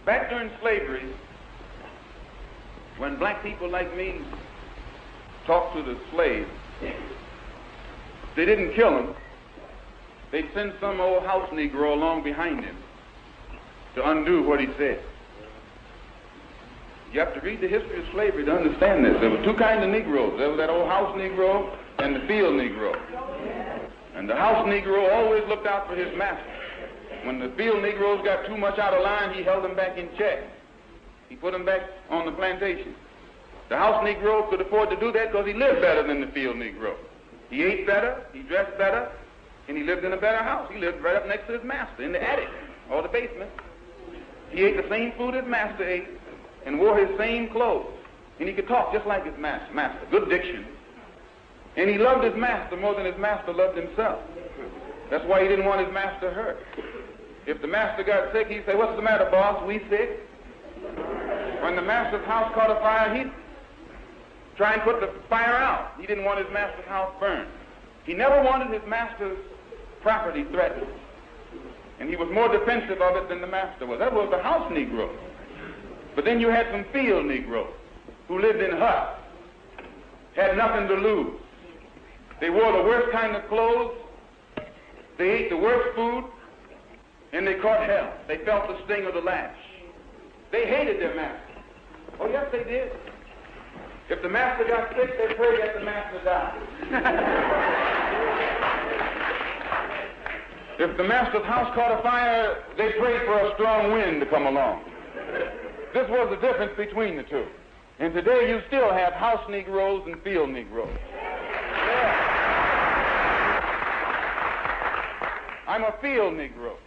Back during slavery, when black people like me talked to the slaves, they didn't kill him. They'd send some old house Negro along behind him to undo what he said. You have to read the history of slavery to understand this. There were two kinds of Negroes. There was that old house Negro and the field Negro. And the house Negro always looked out for his master. When the field Negroes got too much out of line, he held them back in check. He put them back on the plantation. The house Negro could afford to do that because he lived better than the field Negro. He ate better, he dressed better, and he lived in a better house. He lived right up next to his master in the attic or the basement. He ate the same food his master ate and wore his same clothes. And he could talk just like his master. Good diction. And he loved his master more than his master loved himself. That's why he didn't want his master hurt. If the master got sick, he'd say, "What's the matter, boss? We sick?" When the master's house caught a fire, he'd try and put the fire out. He didn't want his master's house burned. He never wanted his master's property threatened. And he was more defensive of it than the master was. That was the house Negro. But then you had some field Negroes who lived in huts, had nothing to lose. They wore the worst kind of clothes, they ate the worst food, and they caught hell. They felt the sting of the lash. They hated their master. Oh, yes, they did. If the master got sick, they prayed that the master died. If the master's house caught a fire, they prayed for a strong wind to come along. This was the difference between the two. And today you still have house Negroes and field Negroes. Yeah. I'm a field Negro.